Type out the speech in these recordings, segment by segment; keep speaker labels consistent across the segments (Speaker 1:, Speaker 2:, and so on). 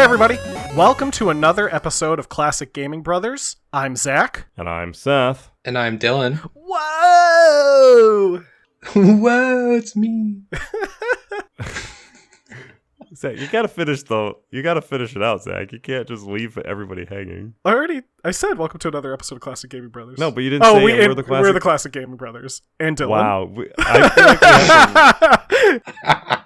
Speaker 1: everybody. Welcome to another episode of Classic Gaming Brothers. I'm Zach.
Speaker 2: And I'm Seth.
Speaker 3: And I'm Dylan.
Speaker 1: Whoa!
Speaker 3: Whoa, it's me.
Speaker 2: Zach, you gotta finish though. You gotta finish it out, Zach. You can't just leave everybody hanging.
Speaker 1: I said welcome to another episode of Classic Gaming Brothers.
Speaker 2: No, but you didn't say we're
Speaker 1: the Classic Gaming Brothers. And Dylan.
Speaker 2: Wow. I feel like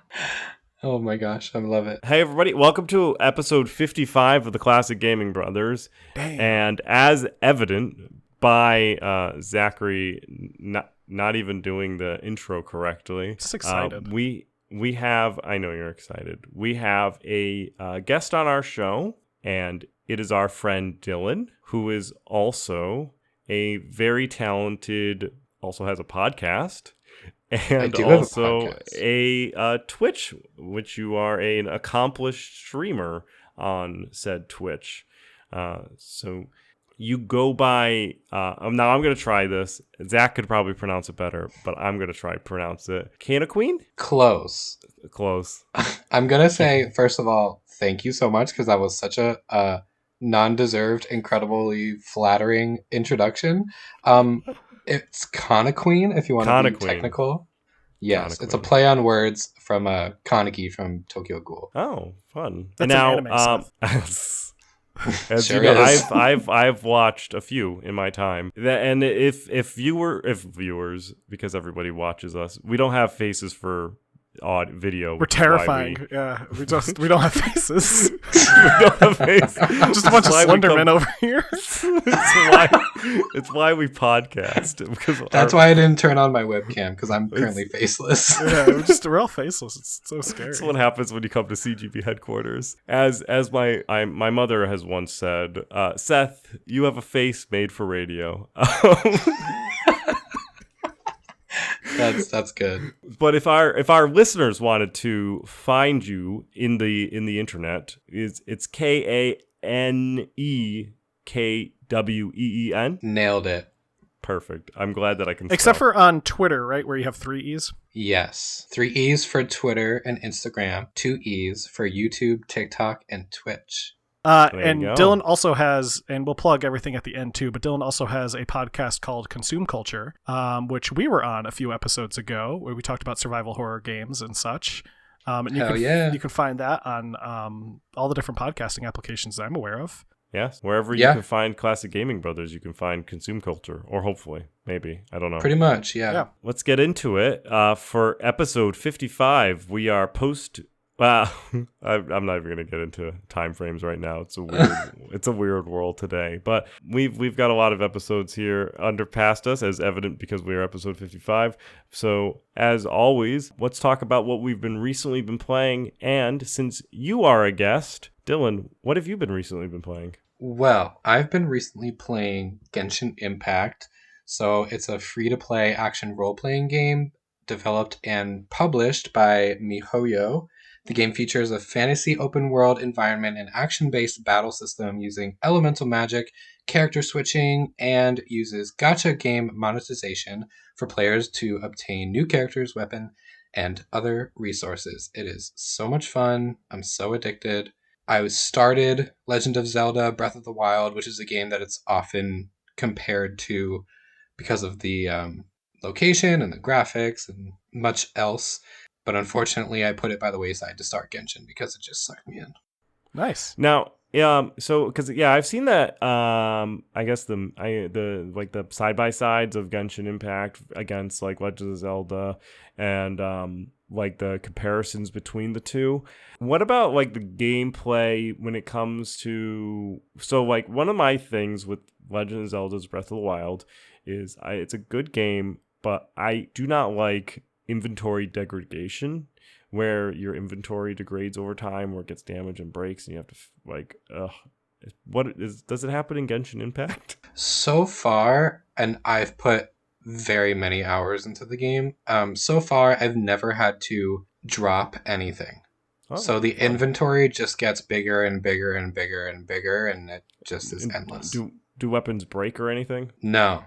Speaker 3: Oh my gosh, I love it.
Speaker 2: Hey everybody, welcome to episode 55 of the Classic Gaming Brothers.
Speaker 1: Dang.
Speaker 2: And as evident by Zachary not even doing the intro correctly.
Speaker 1: Just excited.
Speaker 2: We have, I know you're excited, we have a guest on our show, and it is our friend Dylan, who is also a very talented, also has a podcast, and also a Twitch, which you are an accomplished streamer on said Twitch. So you go by, now I'm going to try this. Zach could probably pronounce it better, but I'm going to try to pronounce it. Kanekween?
Speaker 3: Close. I'm going to say, first of all, thank you so much, because that was such a non-deserved, incredibly flattering introduction. It's Kanekween, if you want to be technical. Yes, Kanekween. It's a play on words from Kaneki from Tokyo Ghoul.
Speaker 2: Oh, fun.
Speaker 1: That's
Speaker 2: and
Speaker 1: now,
Speaker 2: as
Speaker 3: sure
Speaker 2: you know,
Speaker 3: is.
Speaker 2: I've watched a few in my time. And if viewers, because everybody watches us, we don't have faces for video.
Speaker 1: We're terrifying. Yeah, we don't have faces.
Speaker 2: We don't have faces.
Speaker 1: Just a bunch of Slendermen over here.
Speaker 2: It's why we podcast. Because
Speaker 3: that's why I didn't turn on my webcam, because I'm currently faceless.
Speaker 1: Yeah, we're all faceless. It's so scary.
Speaker 2: That's what happens when you come to CGB headquarters. As my mother has once said, Seth, you have a face made for radio.
Speaker 3: That's good.
Speaker 2: But if our listeners wanted to find you in the internet, it's KANEKWEEN.
Speaker 3: Nailed it.
Speaker 2: Perfect. I'm glad that I can.
Speaker 1: Except for on Twitter, right, where you have 3 E's.
Speaker 3: Yes, 3 E's for Twitter and Instagram, 2 E's for YouTube, TikTok, and Twitch.
Speaker 1: And Dylan also has, and we'll plug everything at the end too, but Dylan also has a podcast called Consume Culture, which we were on a few episodes ago, where we talked about survival horror games and such. And you can find that on all the different podcasting applications that I'm aware of.
Speaker 2: Yes, wherever you can find Classic Gaming Brothers, you can find Consume Culture, or hopefully, maybe, I don't know.
Speaker 3: Pretty much, yeah.
Speaker 2: Let's get into it. For episode 55, we are I'm not even going to get into time frames right now. It's a weird world today. But we've got a lot of episodes here past us, as evident because we are episode 55. So as always, let's talk about what we've recently been playing. And since you are a guest, Dylan, what have you recently been playing?
Speaker 3: Well, I've been recently playing Genshin Impact. So it's a free-to-play action role-playing game developed and published by MiHoYo. The game features a fantasy open-world environment and action-based battle system using elemental magic, character switching, and uses gacha game monetization for players to obtain new characters, weapon, and other resources. It is so much fun. I'm so addicted. I started Legend of Zelda Breath of the Wild, which is a game that it's often compared to because of the location and the graphics and much else. But unfortunately, I put it by the wayside to start Genshin because it just sucked me in.
Speaker 1: Nice.
Speaker 2: Now, I've seen that. I guess the side by sides of Genshin Impact against like Legend of Zelda, and like the comparisons between the two. What about like the gameplay when it comes to? So like one of my things with Legend of Zelda's Breath of the Wild is it's a good game, but I do not like inventory degradation, where your inventory degrades over time, or it gets damaged and breaks, and you have to does it happen in Genshin Impact?
Speaker 3: So far, and I've put very many hours into the game. So far, I've never had to drop anything. So the inventory just gets bigger and bigger and bigger and bigger, and it just is endless.
Speaker 2: Do weapons break or anything?
Speaker 3: No.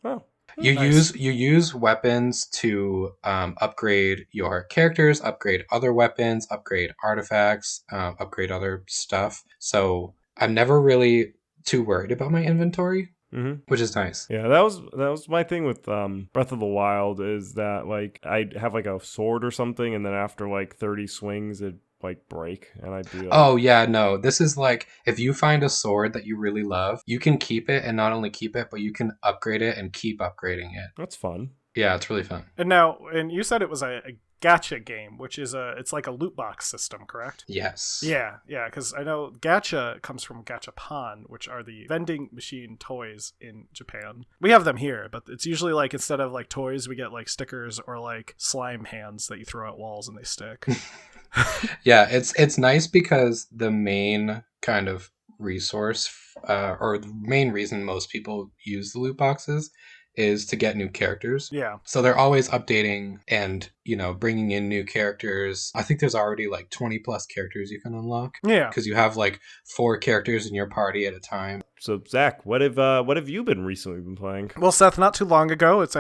Speaker 2: Oh,
Speaker 1: Nice.
Speaker 3: You use weapons to upgrade your characters, upgrade other weapons, upgrade artifacts, upgrade other stuff. So I'm never really too worried about my inventory,
Speaker 2: Mm-hmm.
Speaker 3: which is nice.
Speaker 2: Yeah, that was my thing with Breath of the Wild is that like I'd have like a sword or something, and then after like 30 swings, it'd like break, and I'd be like,
Speaker 3: Oh yeah, no. This is like if you find a sword that you really love, you can keep it and not only keep it, but you can upgrade it and keep upgrading it.
Speaker 2: that's fun.
Speaker 3: Yeah, it's really fun.
Speaker 1: And you said it was a gacha game, which is it's like a loot box system, correct?
Speaker 3: Yes.
Speaker 1: Yeah, because I know gacha comes from gachapon, which are the vending machine toys in Japan. We have them here, but it's usually like instead of like toys, we get like stickers or like slime hands that you throw at walls and they stick.
Speaker 3: Yeah, it's nice because the main kind of resource or the main reason most people use the loot boxes is to get new characters.
Speaker 1: Yeah.
Speaker 3: So they're always updating and, bringing in new characters. I think there's already like 20 plus characters you can unlock
Speaker 1: Yeah.
Speaker 3: because you have like 4 characters in your party at a time.
Speaker 2: So Zach, what have you been recently been playing?
Speaker 1: Well, Seth, not too long ago, it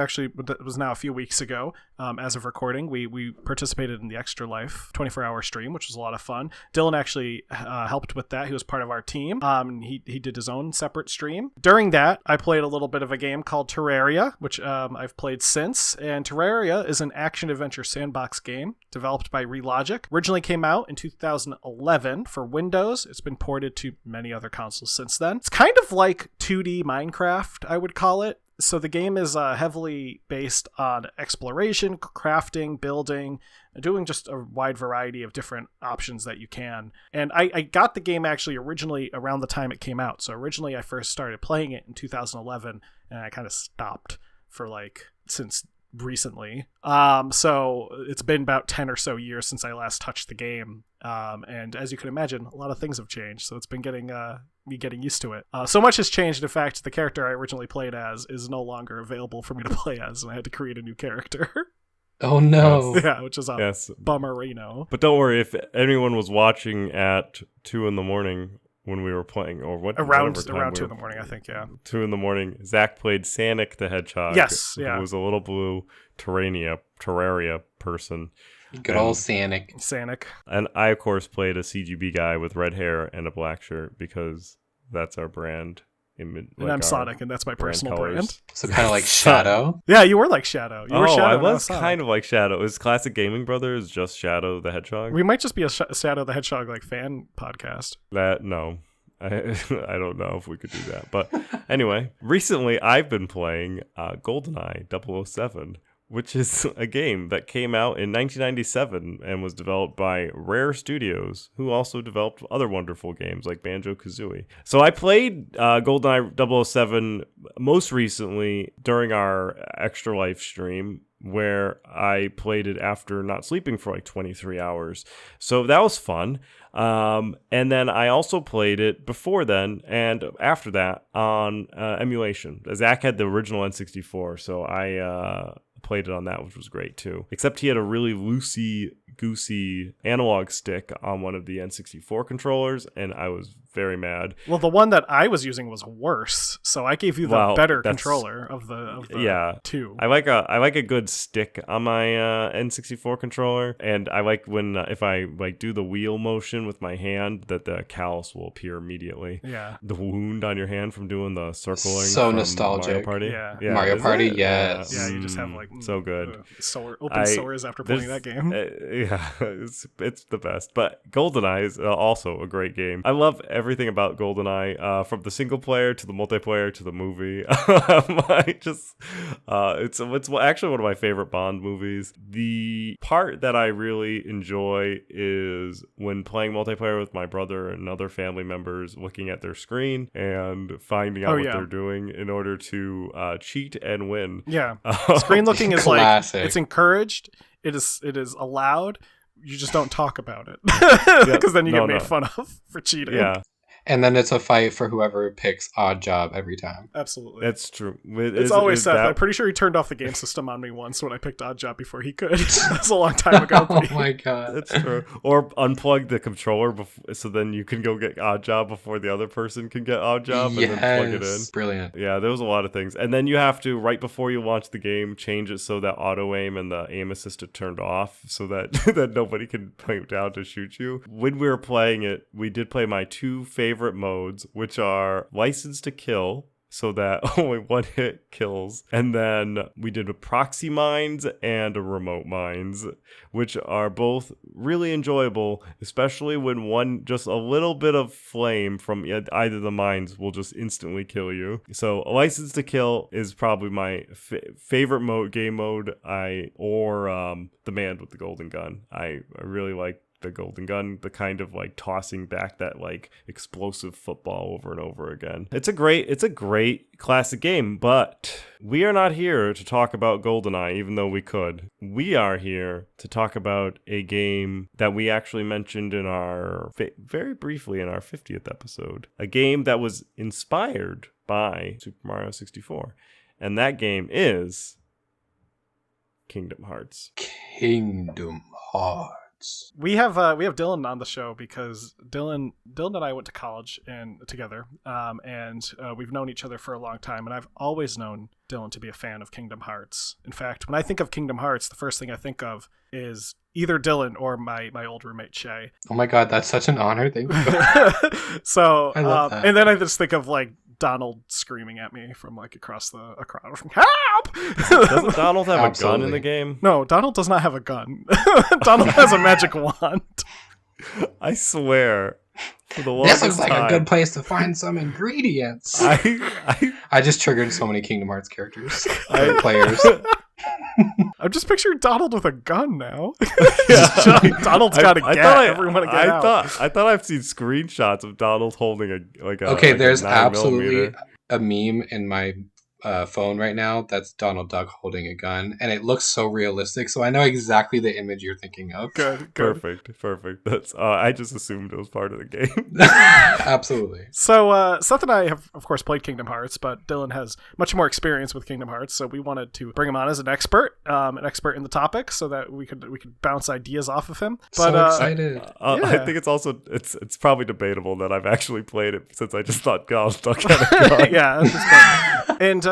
Speaker 1: was now a few weeks ago, as of recording, we participated in the Extra Life 24-hour stream, which was a lot of fun. Dylan actually helped with that. He was part of our team. He did his own separate stream. During that, I played a little bit of a game called Terraria, which I've played since. And Terraria is an action-adventure sandbox game developed by Relogic. Originally came out in 2011 for Windows. It's been ported to many other consoles since then. It's kind of like 2D Minecraft, I would call it. So the game is heavily based on exploration, crafting, building, doing just a wide variety of different options that you can. And I got the game actually originally around the time it came out. So originally I first started playing it in 2011 and I kind of stopped for since recently. So it's been about 10 or so years since I last touched the game. And as you can imagine, a lot of things have changed. So it's been getting me getting used to it. So much has changed. In fact, the character I originally played as is no longer available for me to play as, and I had to create a new character.
Speaker 3: Oh no.
Speaker 1: Yeah, which is a bummerino.
Speaker 2: But don't worry, if anyone was watching at 2 a.m. when we were playing, or
Speaker 1: around 2 a.m, I think, yeah.
Speaker 2: 2 a.m, Zach played Sonic the Hedgehog.
Speaker 1: Yes, yeah.
Speaker 2: Who was a little blue Terraria person.
Speaker 3: Good old Sonic.
Speaker 2: And I, of course, played a CGB guy with red hair and a black shirt because that's our brand.
Speaker 1: And I'm Sonic, and that's my personal brand.
Speaker 3: So kind of like Shadow.
Speaker 1: Yeah, you were like Shadow. You were Shadow.
Speaker 2: I was kind of like Shadow. Is Classic Gaming Brothers just Shadow the Hedgehog?
Speaker 1: We might just be a Shadow the Hedgehog fan podcast.
Speaker 2: No. I don't know if we could do that. But anyway, recently I've been playing GoldenEye 007, which is a game that came out in 1997 and was developed by Rare Studios, who also developed other wonderful games like Banjo-Kazooie. So I played GoldenEye 007 most recently during our Extra Life stream, where I played it after not sleeping for 23 hours. So that was fun. And then I also played it before then and after that on emulation. Zach had the original N64, so I played it on that, which was great too. Except he had a really loosey-goosey analog stick on one of the N64 controllers, and I was very mad.
Speaker 1: Well, the one that I was using was worse, so I gave you the better controller of the two.
Speaker 2: I like a good stick on my N64 controller, and I like when if I do the wheel motion with my hand, that the callus will appear immediately.
Speaker 1: Yeah,
Speaker 2: the wound on your hand from doing the circling.
Speaker 3: So nostalgic.
Speaker 2: Mario Party.
Speaker 3: Yeah. Mario Party. Yes.
Speaker 1: Yeah, you just have
Speaker 2: so good
Speaker 1: open sores after playing that game.
Speaker 2: Yeah, it's the best. But GoldenEye is also a great game. I love everything about GoldenEye, from the single player to the multiplayer to the movie. It's actually one of my favorite Bond movies. The part that I really enjoy is when playing multiplayer with my brother and other family members, looking at their screen and finding out what they're doing in order to cheat and win.
Speaker 1: Yeah, screen looking is
Speaker 3: classic.
Speaker 1: It's encouraged. It is allowed. You just don't talk about it because then you get made fun of for cheating.
Speaker 2: Yeah.
Speaker 3: And then it's a fight for whoever picks Odd Job every time.
Speaker 1: Absolutely.
Speaker 2: That's true.
Speaker 1: It's always Seth. I'm pretty sure he turned off the game system on me once when I picked Odd Job before he could. That's a long time ago.
Speaker 3: Oh my god.
Speaker 2: That's true. Or unplug the controller so then you can go get Odd Job before the other person can get Odd Job, and then plug it in.
Speaker 3: Brilliant.
Speaker 2: Yeah, there was a lot of things. And then you have to, right before you launch the game, change it so that auto aim and the aim assist are turned off so that, that nobody can point down to shoot you. When we were playing it, we did play my two favorite modes, which are License to Kill, so that only one hit kills. And then we did a proxy mines and a remote mines, which are both really enjoyable, especially when one, just a little bit of flame from either the mines will just instantly kill you. So License to Kill is probably my favorite game mode. The Man with the Golden Gun. I really like the golden gun, the kind of like tossing back that like explosive football over and over again. It's a great classic game, but we are not here to talk about GoldenEye, even though we could. We are here to talk about a game that we actually mentioned in our very briefly in our 50th episode, a game that was inspired by Super Mario 64, and that game is Kingdom Hearts.
Speaker 3: Kingdom Hearts.
Speaker 1: We have Dylan on the show because Dylan and I went to college together, and we've known each other for a long time, and I've always known Dylan to be a fan of Kingdom Hearts. In fact, when I think of Kingdom Hearts, the first thing I think of is either Dylan or my old roommate Shay.
Speaker 3: Oh my god, that's such an honor. Thank you.
Speaker 1: So
Speaker 3: I love that.
Speaker 1: And then I just think of like Donald screaming at me from like across the crowd. Help!
Speaker 2: Doesn't Donald have
Speaker 3: Absolutely.
Speaker 2: a gun in the game?
Speaker 1: No, Donald does not have a gun. Donald has a magic wand.
Speaker 2: I swear. For the
Speaker 3: This
Speaker 2: longest
Speaker 3: looks like
Speaker 2: time,
Speaker 3: a good place to find some ingredients. I just triggered so many Kingdom Hearts characters. Players.
Speaker 1: I'm just picturing Donald with a gun now.
Speaker 2: Yeah.
Speaker 1: Donald's got a gat. Everyone to get out.
Speaker 2: I thought I've seen screenshots of Donald holding a
Speaker 3: Okay, there's
Speaker 2: a 9mm.
Speaker 3: absolutely a meme in my phone right now that's Donald Duck holding a gun, and it looks so realistic, so I know exactly the image you're thinking of.
Speaker 1: Good.
Speaker 2: Perfect. That's I just assumed it was part of the game.
Speaker 3: Absolutely.
Speaker 1: So Seth and I have, of course, played Kingdom Hearts, but Dylan has much more experience with Kingdom Hearts, so we wanted to bring him on as an expert in the topic, so that we could bounce ideas off of him. But,
Speaker 3: so excited.
Speaker 2: I think it's also it's probably debatable that I've actually played it, since I just thought Donald Duck had a gun.
Speaker 1: Yeah, at this point. And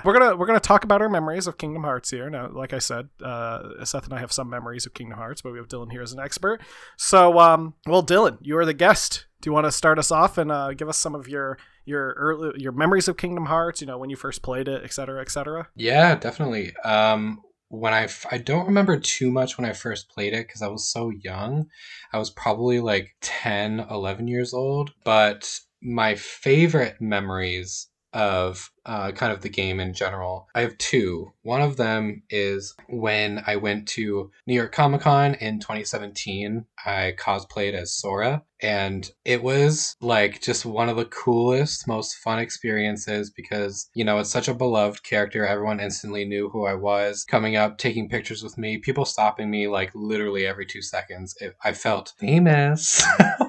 Speaker 1: we're gonna talk about our memories of Kingdom Hearts here. Now, like I said, Seth and I have some memories of Kingdom Hearts, but we have Dylan here as an expert. So, well, Dylan, you are the guest. Do you want to start us off and give us some of your memories of Kingdom Hearts? You know, when you first played it, et cetera, et cetera.
Speaker 3: Yeah, definitely. When I don't remember too much when I first played it because I was so young. I was probably like 10, 11 years old. But my favorite memories of kind of the game in general, I have two. One of them is when I went to New York Comic Con in 2017. I cosplayed as Sora, and it was like just one of the coolest, most fun experiences because, you know, it's such a beloved character. Everyone instantly knew who I was. Coming up, taking pictures with me, people stopping me like literally every 2 seconds. I felt famous.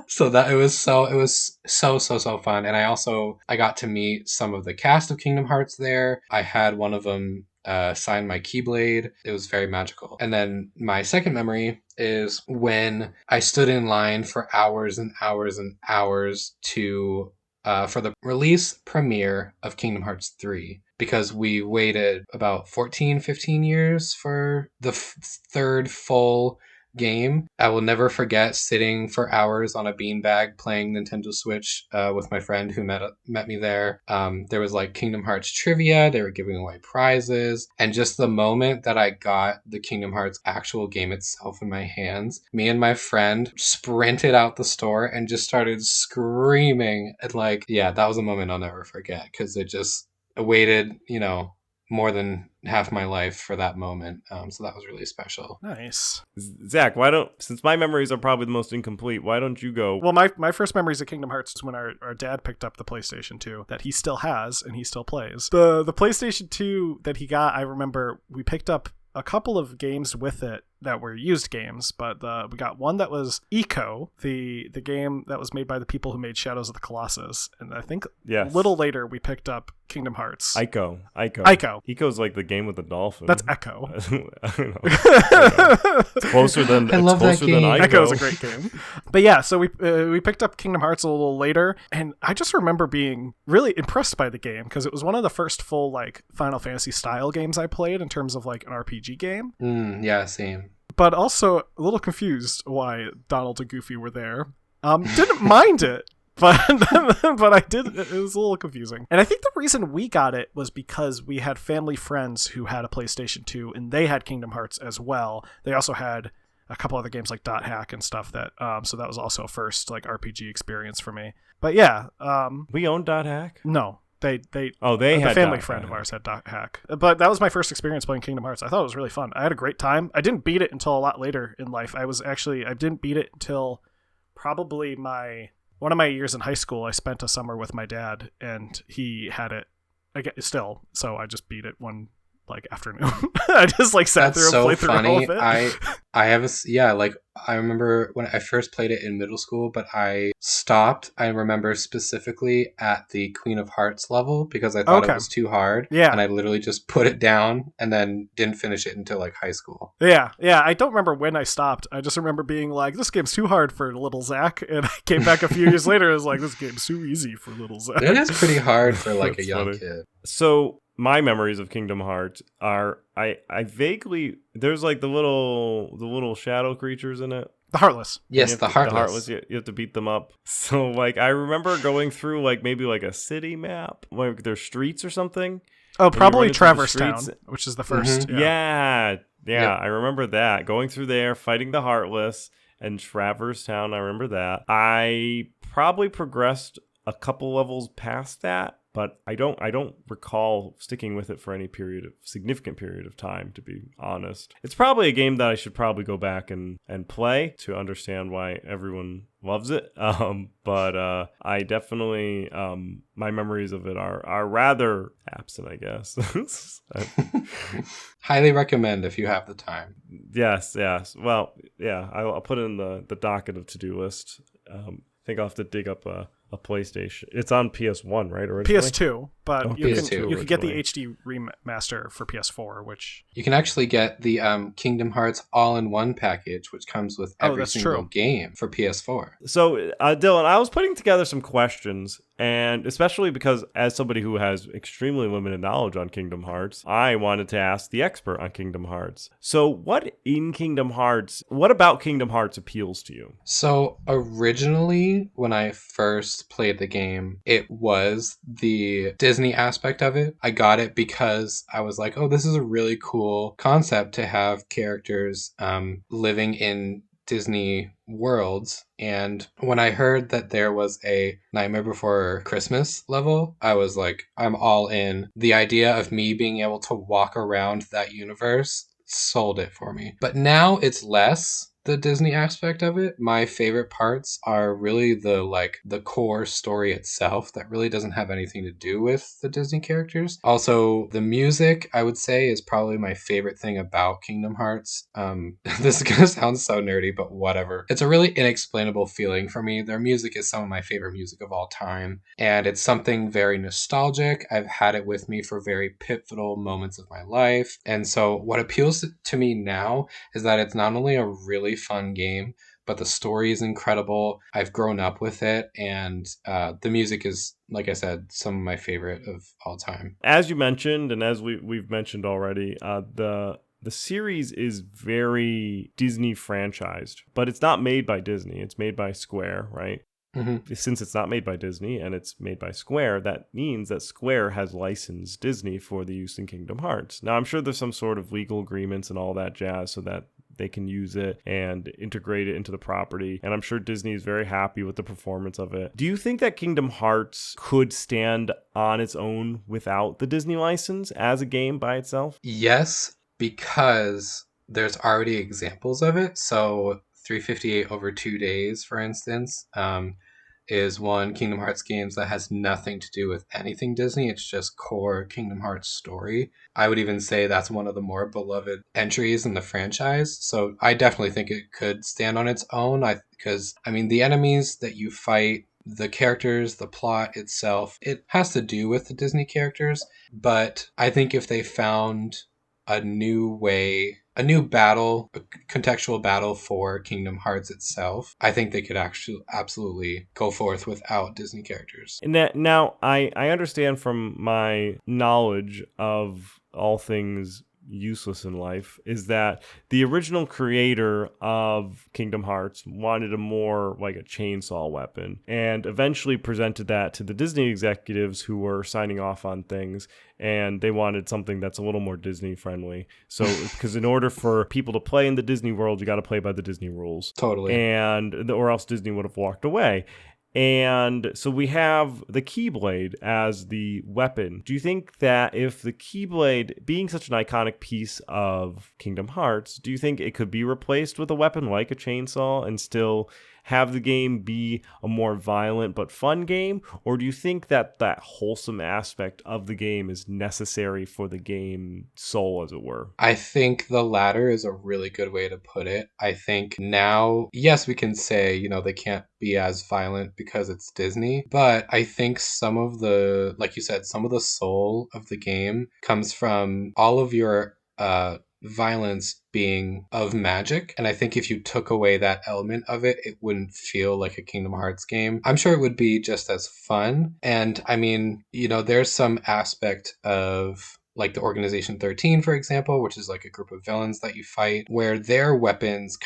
Speaker 3: So that it was so fun. And I got to meet some of the cast of Kingdom Hearts there. I had one of them sign my Keyblade. It was very magical. And then my second memory is when I stood in line for hours and hours and hours to for the release premiere of Kingdom Hearts 3. Because we waited about 14, 15 years for the third full game. I will never forget sitting for hours on a beanbag playing Nintendo Switch with my friend who met me there. There was like Kingdom Hearts trivia. They were giving away prizes. And just the moment that I got the Kingdom Hearts actual game itself in my hands, me and my friend sprinted out the store and just started screaming. And like, yeah, that was a moment I'll never forget because I waited, you know, more than half my life for that moment. So that was really special.
Speaker 1: Nice.
Speaker 2: Zach, since my memories are probably the most incomplete, why don't you go?
Speaker 1: Well, my first memories of Kingdom Hearts is when our dad picked up the PlayStation 2 that he still has and he still plays. The PlayStation 2 that he got, I remember we picked up a couple of games with it that were used games, but we got one that was Eco, the game that was made by the people who made Shadows of the Colossus, and I think a little later we picked up Kingdom Hearts.
Speaker 2: Ico. Eco's like the game with the dolphin.
Speaker 1: That's Echo.
Speaker 2: I don't know. It's closer than Ico.
Speaker 1: Echo is a great game. But yeah, so we picked up Kingdom Hearts a little later, and I just remember being really impressed by the game because it was one of the first full like Final Fantasy style games I played in terms of like an RPG game.
Speaker 3: Yeah, same.
Speaker 1: But also a little confused why Donald and Goofy were there. Didn't mind it. But I did. It was a little confusing. And I think the reason we got it was because we had family friends who had a PlayStation 2 and they had Kingdom Hearts as well. They also had a couple other games like Dot Hack and stuff that so that was also a first like RPG experience for me. But yeah,
Speaker 2: we own Dot Hack?
Speaker 1: No. They
Speaker 2: had
Speaker 1: a family
Speaker 2: Dot
Speaker 1: friend
Speaker 2: Hack.
Speaker 1: of ours had Dot Hack. But that was my first experience playing Kingdom Hearts. I thought it was really fun. I had a great time. I didn't beat it until a lot later in life. I didn't beat it until probably one of my years in high school. I spent a summer with my dad, and he had it still. So I just beat it one like afternoon. I just like sat
Speaker 3: That's
Speaker 1: through and
Speaker 3: so
Speaker 1: played
Speaker 3: funny.
Speaker 1: through all of it.
Speaker 3: I have I remember when I first played it in middle school, but I stopped. I remember specifically at the Queen of Hearts level because I thought it was too hard.
Speaker 1: Yeah.
Speaker 3: And I literally just put it down and then didn't finish it until like high school.
Speaker 1: Yeah. I don't remember when I stopped. I just remember being like, this game's too hard for little Zach. And I came back a few years later and was like, this game's too easy for little Zach.
Speaker 3: It is pretty hard for like a
Speaker 2: That's
Speaker 3: young
Speaker 2: funny.
Speaker 3: kid.
Speaker 2: So my memories of Kingdom Hearts are I vaguely there's like the little shadow creatures in it.
Speaker 1: The Heartless.
Speaker 3: Yes, the Heartless.
Speaker 2: You have to beat them up. So like I remember going through like maybe like a city map, like their streets or something.
Speaker 1: Oh, probably
Speaker 2: running through the
Speaker 1: Traverse Town,
Speaker 2: streets.
Speaker 1: which is the first.
Speaker 3: Mhm.
Speaker 2: Yeah.
Speaker 3: Yep.
Speaker 2: I remember that. Going through there, fighting the Heartless and Traverse Town. I remember that. I probably progressed a couple levels past that, but I don't recall sticking with it for any significant period of time, to be honest. It's probably a game that I should probably go back and play to understand why everyone loves it. But I definitely my memories of it are rather absent, I guess.
Speaker 3: Highly recommend if you have the time.
Speaker 2: Yes. Well, yeah, I'll put it in the docket of to-do list. I think I'll have to dig up a PlayStation. It's on PS1, right? Originally?
Speaker 1: PS2, but you
Speaker 3: PS2
Speaker 1: can get the
Speaker 2: originally.
Speaker 1: HD remaster for PS4, which
Speaker 3: You can actually get the Kingdom Hearts all-in-one package, which comes with every
Speaker 1: that's
Speaker 3: single
Speaker 1: true.
Speaker 3: game for PS4.
Speaker 2: So, Dylan, I was putting together some questions, and especially because as somebody who has extremely limited knowledge on Kingdom Hearts, I wanted to ask the expert on Kingdom Hearts. So, what about Kingdom Hearts appeals to you?
Speaker 3: So originally, when I first played the game, it was the Disney aspect of it. I got it because I was like, oh, this is a really cool concept to have characters living in Disney worlds. And when I heard that there was a Nightmare Before Christmas level, I was like, I'm all in. The idea of me being able to walk around that universe sold it for me. But now it's less the Disney aspect of it. My favorite parts are really the core story itself that really doesn't have anything to do with the Disney characters. Also, the music, I would say, is probably my favorite thing about Kingdom Hearts. This is gonna sound so nerdy, but whatever. It's a really inexplainable feeling for me. Their music is some of my favorite music of all time, and it's something very nostalgic. I've had it with me for very pivotal moments of my life, and so what appeals to me now is that it's not only a really fun game, but the story is incredible. I've grown up with it, and the music is, like I said, some of my favorite of all time.
Speaker 2: As you mentioned, and as we've mentioned already, the series is very Disney franchised, but it's not made by Disney. It's made by Square, right?
Speaker 3: Mm-hmm.
Speaker 2: Since it's not made by Disney and it's made by Square, that means that Square has licensed Disney for the use in Kingdom Hearts. Now, I'm sure there's some sort of legal agreements and all that jazz so that they can use it and integrate it into the property. And I'm sure Disney is very happy with the performance of it. Do you think that Kingdom Hearts could stand on its own without the Disney license as a game by itself?
Speaker 3: Yes, because there's already examples of it. So 358 over 2 days, for instance, is one Kingdom Hearts games that has nothing to do with anything Disney. It's just core Kingdom Hearts story. I would even say that's one of the more beloved entries in the franchise. So I definitely think it could stand on its own. Because I mean, the enemies that you fight, the characters, the plot itself, it has to do with the Disney characters. But I think if they found a new way, a new battle, a contextual battle for Kingdom Hearts itself, I think they could actually absolutely go forth without Disney characters.
Speaker 2: And that now I understand from my knowledge of all things useless in life is that the original creator of Kingdom Hearts wanted a more like a chainsaw weapon and eventually presented that to the Disney executives who were signing off on things, and they wanted something that's a little more Disney friendly. So because in order for people to play in the Disney world, you got to play by the Disney rules.
Speaker 3: Totally.
Speaker 2: And or else Disney would have walked away. And so we have the Keyblade as the weapon. Do you think that if the Keyblade, being such an iconic piece of Kingdom Hearts, do you think it could be replaced with a weapon like a chainsaw and still have the game be a more violent but fun game? Or do you think that that wholesome aspect of the game is necessary for the game soul, as it were?
Speaker 3: I think the latter is a really good way to put it. I think now, yes, we can say, they can't be as violent because it's Disney, but I think some of the, like you said, some of the soul of the game comes from all of your violence being of magic. And I think if you took away that element of it, it wouldn't feel like a Kingdom Hearts game. I'm sure it would be just as fun. And I mean, there's some aspect of like the Organization 13, for example, which is like a group of villains that you fight, where their weapons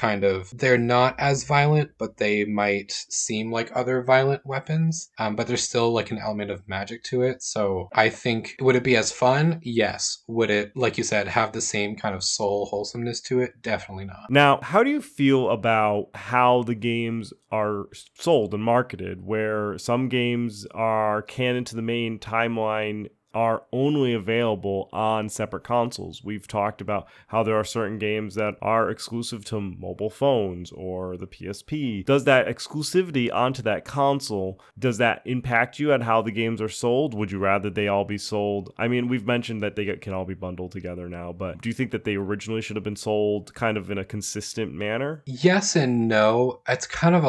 Speaker 3: they're not as violent, but they might seem like other violent weapons, but there's still like an element of magic to it. So I think, would it be as fun? Yes. Would it, like you said, have the same kind of soul wholesomeness to it? Definitely not.
Speaker 2: Now, how do you feel about how the games are sold and marketed, where some games are canon to the main timeline are only available on separate consoles? We've talked about how there are certain games that are exclusive to mobile phones or the PSP. Does that exclusivity onto that console, does that impact you on how the games are sold? Would you rather they all be sold? I mean, we've mentioned that they can all be bundled together now, but do you think that they originally should have been sold kind of in a consistent manner?
Speaker 3: Yes and no. I kind of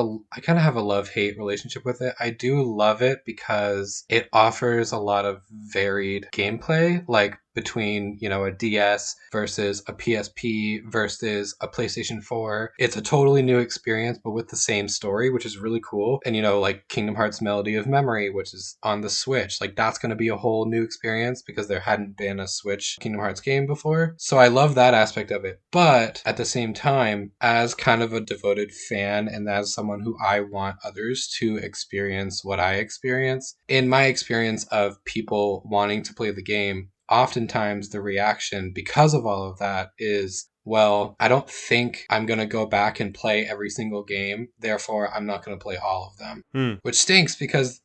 Speaker 3: have a love-hate relationship with it. I do love it because it offers a lot of varied gameplay, like between, a DS versus a PSP versus a PlayStation 4. It's a totally new experience, but with the same story, which is really cool. And, like Kingdom Hearts Melody of Memory, which is on the Switch, like that's going to be a whole new experience because there hadn't been a Switch Kingdom Hearts game before. So I love that aspect of it. But at the same time, as kind of a devoted fan and as someone who I want others to experience what I experience, in my experience of people wanting to play the game, oftentimes the reaction because of all of that is, well, I don't think I'm going to go back and play every single game. Therefore, I'm not going to play all of them, which stinks because,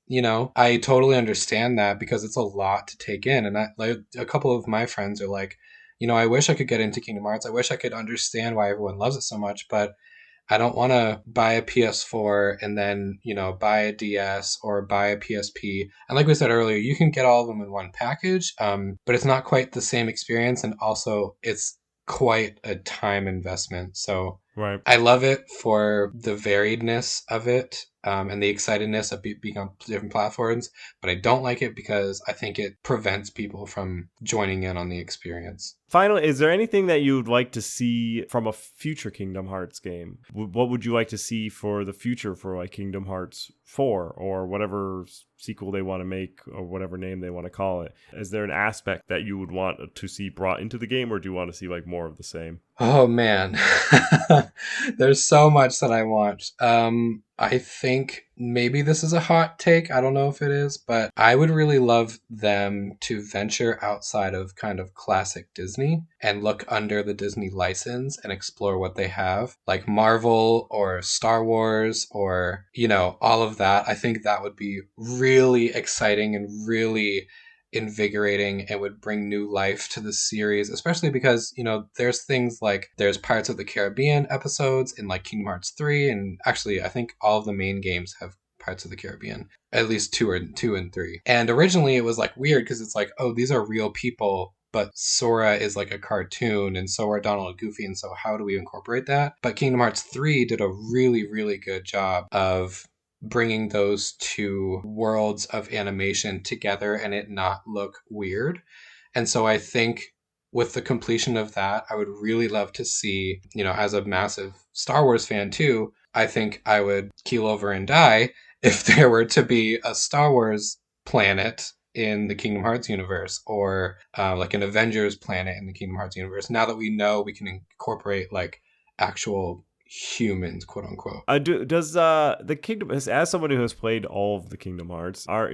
Speaker 3: I totally understand that because it's a lot to take in. And a couple of my friends are like, I wish I could get into Kingdom Hearts. I wish I could understand why everyone loves it so much, but I don't want to buy a PS4 and then, buy a DS or buy a PSP. And like we said earlier, you can get all of them in one package, but it's not quite the same experience. And also, it's quite a time investment. So
Speaker 2: Right.
Speaker 3: I love it for the variedness of it, and the excitedness of being on different platforms, but I don't like it because I think it prevents people from joining in on the experience.
Speaker 2: Finally, is there anything that you would like to see from a future Kingdom Hearts game? What would you like to see for the future for like Kingdom Hearts 4 or whatever sequel they want to make or whatever name they want to call it? Is there an aspect that you would want to see brought into the game, or do you want to see like more of the same?
Speaker 3: Oh man, there's so much that I want. I think maybe this is a hot take. I don't know if it is, but I would really love them to venture outside of kind of classic Disney and look under the Disney license and explore what they have, like Marvel or Star Wars or, all of that. I think that would be really exciting and really invigorating and would bring new life to the series, especially because there's things like there's Pirates of the Caribbean episodes in like Kingdom Hearts 3, and actually I think all of the main games have Pirates of the Caribbean, at least two and three. And originally it was like weird because it's like, oh, these are real people, but Sora is like a cartoon, and so are Donald and Goofy, and so how do we incorporate that? But Kingdom Hearts 3 did a really, really good job of bringing those two worlds of animation together and it not look weird. And so I think with the completion of that, I would really love to see, as a massive Star Wars fan too, I think I would keel over and die if there were to be a Star Wars planet in the Kingdom Hearts universe, or like an Avengers planet in the Kingdom Hearts universe. Now that we know we can incorporate like actual humans, quote unquote.
Speaker 2: Does the Kingdom, as someone who has played all of the Kingdom Hearts, are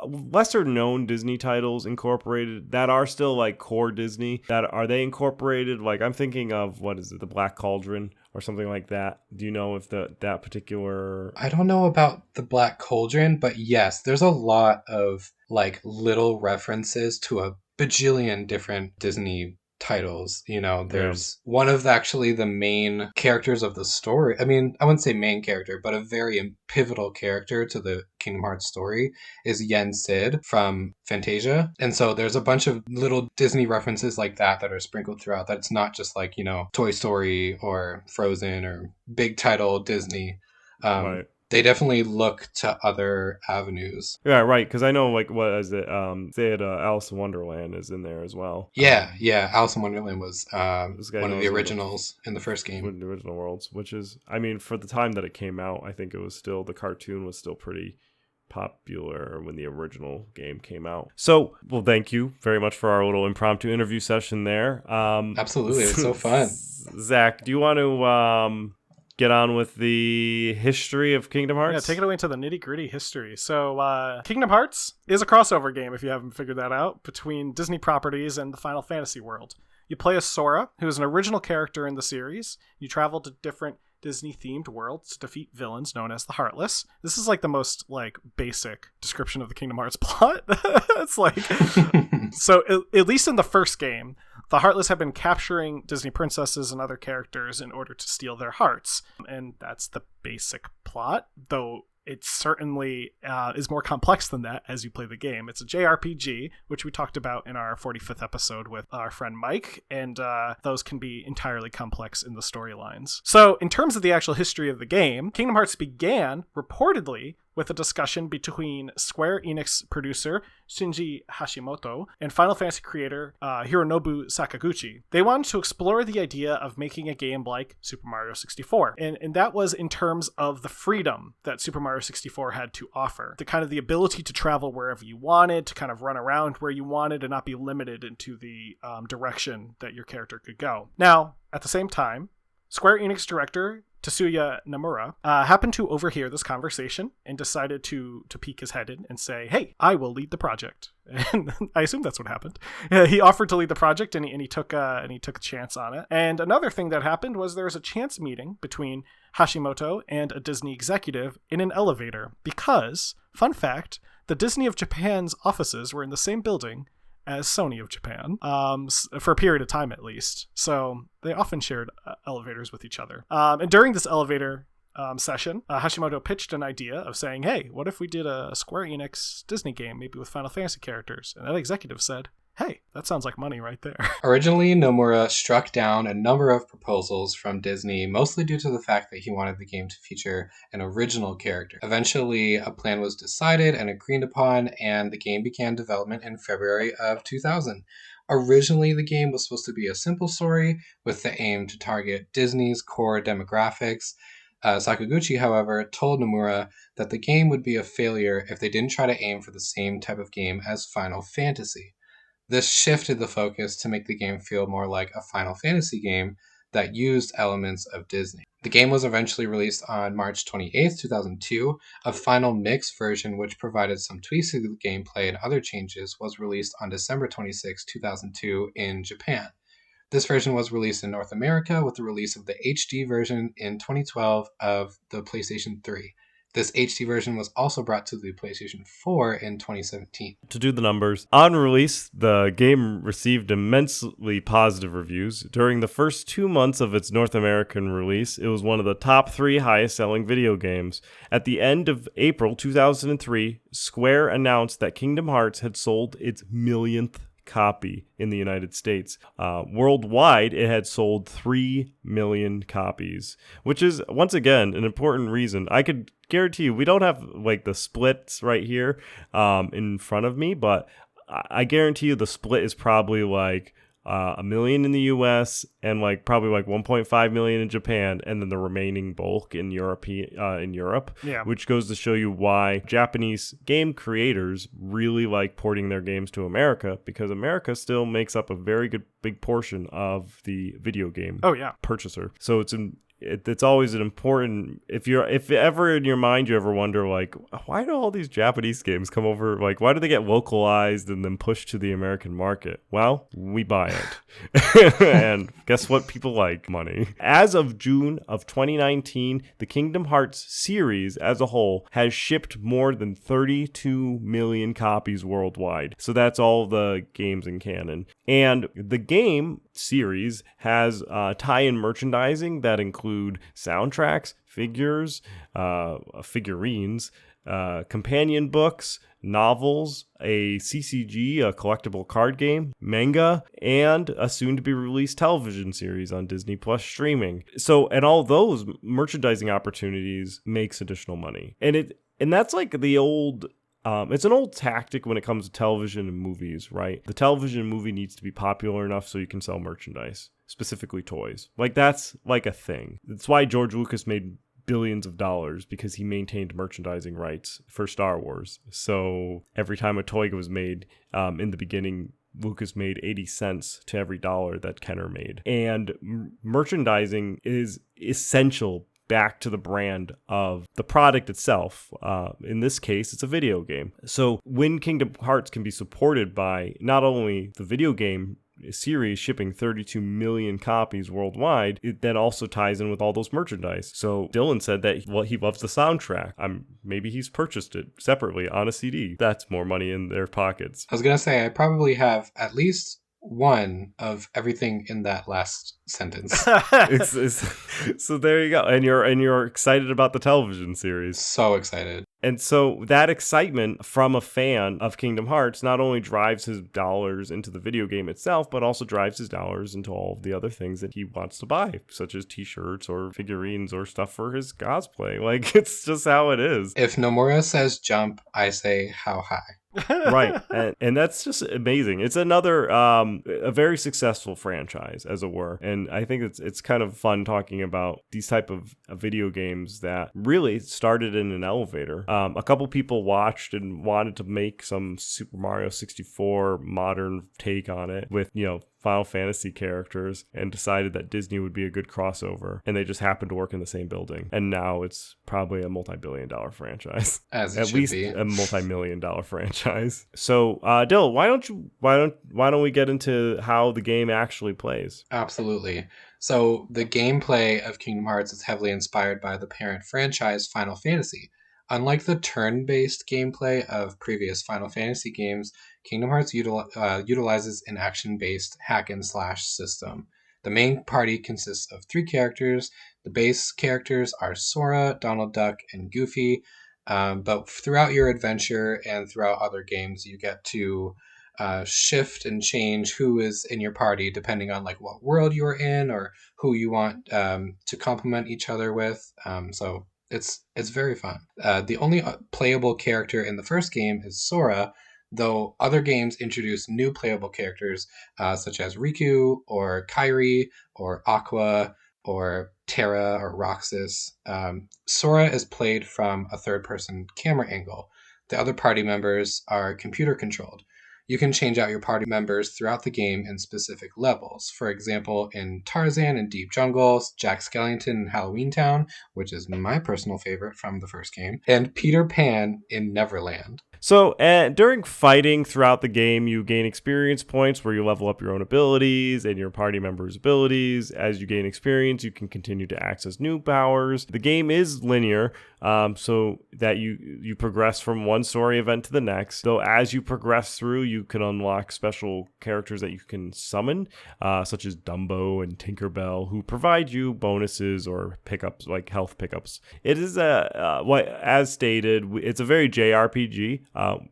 Speaker 2: lesser known Disney titles incorporated that are still like core Disney? Are they incorporated? Like I'm thinking of, what is it, the Black Cauldron or something like that. Do you know if that particular?
Speaker 3: I don't know about the Black Cauldron, but yes, there's a lot of like little references to a bajillion different Disney titles. There's one of actually the main characters of the story. I mean, I wouldn't say main character, but a very pivotal character to the Kingdom Hearts story is Yen Sid from Fantasia. And so there's a bunch of little Disney references like that are sprinkled throughout. That's not just like, Toy Story or Frozen or big title Disney.
Speaker 2: Right.
Speaker 3: They definitely look to other avenues.
Speaker 2: Yeah, right. Because I know, like, what is it? They had Alice in Wonderland is in there as well.
Speaker 3: Yeah. Alice in Wonderland was one of the originals in the first game.
Speaker 2: One of the original worlds, which is, I mean, for the time that it came out, I think it was still, the cartoon was still pretty popular when the original game came out. So, well, thank you very much for our little impromptu interview session there.
Speaker 3: Absolutely. It's so fun.
Speaker 2: Zach, do you want to get on with the history of Kingdom Hearts?
Speaker 1: Yeah, take it away into the nitty-gritty history. So Kingdom Hearts is a crossover game, if you haven't figured that out, between Disney properties and the Final Fantasy world. You play as Sora, who is an original character in the series. You travel to different Disney-themed worlds to defeat villains known as the Heartless. This is like the most like basic description of the Kingdom Hearts plot. It's like so at least in the first game, the Heartless have been capturing Disney princesses and other characters in order to steal their hearts, and that's the basic plot, though it certainly is more complex than that as you play the game. It's a JRPG, which we talked about in our 45th episode with our friend Mike, and those can be entirely complex in the storylines. So in terms of the actual history of the game, Kingdom Hearts began reportedly with a discussion between Square Enix producer Shinji Hashimoto and Final Fantasy creator Hironobu Sakaguchi. They wanted to explore the idea of making a game like Super Mario 64, and that was in terms of the freedom that Super Mario 64 had to offer. The kind of the ability to travel wherever you wanted, to kind of run around where you wanted and not be limited into the direction that your character could go. Now, at the same time, Square Enix director Tetsuya Nomura happened to overhear this conversation and decided to peek his head in and say, "Hey, I will lead the project." And I assume that's what happened. He offered to lead the project, and he took a chance on it. And another thing that happened was there was a chance meeting between Hashimoto and a Disney executive in an elevator because, fun fact, the Disney of Japan's offices were in the same building as Sony of Japan, for a period of time at least. So they often shared elevators with each other. And during this elevator session, Hashimoto pitched an idea of saying, "Hey, what if we did a Square Enix Disney game, maybe with Final Fantasy characters?" And that executive said, "Hey, that sounds like money right there."
Speaker 3: Originally, Nomura struck down a number of proposals from Disney, mostly due to the fact that he wanted the game to feature an original character. Eventually, a plan was decided and agreed upon, and the game began development in February of 2000. Originally, the game was supposed to be a simple story with the aim to target Disney's core demographics. Sakaguchi, however, told Nomura that the game would be a failure if they didn't try to aim for the same type of game as Final Fantasy. This shifted the focus to make the game feel more like a Final Fantasy game that used elements of Disney. The game was eventually released on March 28, 2002. A final mix version, which provided some tweaks to the gameplay and other changes, was released on December 26, 2002 in Japan. This version was released in North America with the release of the HD version in 2012 of the PlayStation 3. This HD version was also brought to the PlayStation 4 in 2017.
Speaker 2: To do the numbers, on release, the game received immensely positive reviews. During the first 2 months of its North American release, it was one of the top 3 highest-selling video games. At the end of April 2003, Square announced that Kingdom Hearts had sold its millionth copy in the United States. Worldwide, it had sold 3 million copies, which is, once again, an important reason. I could guarantee you, we don't have like the splits right here in front of me, but I guarantee you the split is probably like 1 million in the US and like probably like 1.5 million in Japan, and then the remaining bulk in Europe.
Speaker 1: Yeah.
Speaker 2: Which goes to show you why Japanese game creators really like porting their games to America, because America still makes up a very good big portion of the video game purchaser. So it's always an important, if ever in your mind you ever wonder like, why do all these Japanese games come over, like why do they get localized and then pushed to the American market? Well, we buy it. And guess what? People like money. As of June of 2019, the Kingdom Hearts series as a whole has shipped more than 32 million copies worldwide. So that's all the games in canon. And the game series has tie-in merchandising that include soundtracks, figures, figurines, companion books, novels, a CCG, a collectible card game, manga, and a soon-to-be-released television series on Disney Plus streaming. So, and all those merchandising opportunities makes additional money. And that's like the old... it's an old tactic when it comes to television and movies, right? The television and movie needs to be popular enough so you can sell merchandise, specifically toys. Like, that's like a thing. That's why George Lucas made billions of dollars, because he maintained merchandising rights for Star Wars. So every time a toy was made, in the beginning, Lucas made 80 cents to every dollar that Kenner made. And merchandising is essential back to the brand of the product itself. In this case, it's a video game. So when Kingdom Hearts can be supported by not only the video game series shipping 32 million copies worldwide, it then also ties in with all those merchandise. So Dylan said that he loves the soundtrack. Maybe he's purchased it separately on a CD. That's more money in their pockets.
Speaker 3: I was going to say, I probably have at least one of everything in that last sentence.
Speaker 2: So there you go. And you're excited about the television series.
Speaker 3: So excited.
Speaker 2: And so that excitement from a fan of Kingdom Hearts not only drives his dollars into the video game itself, but also drives his dollars into all of the other things that he wants to buy, such as t-shirts or figurines or stuff for his cosplay. Like, it's just how it is.
Speaker 3: If Nomura says jump, I say how high.
Speaker 2: Right. And that's just amazing. It's another a very successful franchise, as it were. And I think it's kind of fun talking about these type of video games that really started in an elevator. A couple people watched and wanted to make some Super Mario 64 modern take on it with, Final Fantasy characters, and decided that Disney would be a good crossover, and they just happened to work in the same building, and now it's probably a multi-billion-dollar franchise,
Speaker 3: as it
Speaker 2: at
Speaker 3: should
Speaker 2: least
Speaker 3: be.
Speaker 2: a multi-million-dollar franchise. So, Dill, why don't we get into how the game actually plays?
Speaker 3: Absolutely. So the gameplay of Kingdom Hearts is heavily inspired by the parent franchise Final Fantasy. Unlike the turn-based gameplay of previous Final Fantasy games, Kingdom Hearts utilizes an action-based hack-and-slash system. The main party consists of 3 characters. The base characters are Sora, Donald Duck, and Goofy. But throughout your adventure and throughout other games, you get to shift and change who is in your party depending on like what world you're in or who you want to complement each other with. So it's very fun. The only playable character in the first game is Sora, though other games introduce new playable characters such as Riku or Kairi or Aqua or Terra or Roxas. Sora is played from a third-person camera angle. The other party members are computer controlled. You can change out your party members throughout the game in specific levels. For example, in Tarzan in Deep Jungle, Jack Skellington in Halloween Town, which is my personal favorite from the first game, and Peter Pan in Neverland.
Speaker 2: So during fighting throughout the game, you gain experience points where you level up your own abilities and your party members' abilities. As you gain experience, you can continue to access new powers. The game is linear, so that you progress from one story event to the next. So as you progress through, you can unlock special characters that you can summon, such as Dumbo and Tinkerbell, who provide you bonuses or pickups, like health pickups. It is as stated, it's a very JRPG.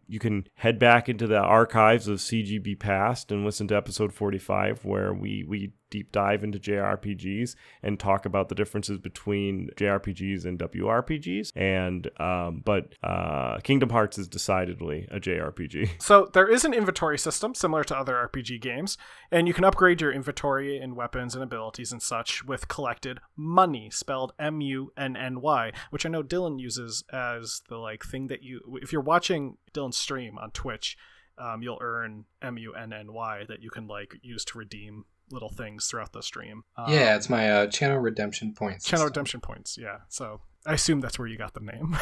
Speaker 2: You can head back into the archives of CGB Past and listen to episode 45, where we deep dive into JRPGs and talk about the differences between JRPGs and WRPGs. But Kingdom Hearts is decidedly a JRPG.
Speaker 1: So there is an inventory system similar to other RPG games, and you can upgrade your inventory and weapons and abilities and such with collected money, spelled MUNNY, which I know Dylan uses as the thing that if you're watching Dylan's stream on Twitch, you'll earn MUNNY that you can use to redeem little things throughout the stream.
Speaker 3: Yeah, it's my channel redemption points.
Speaker 1: Channel redemption points, yeah. So I assume that's where you got the name.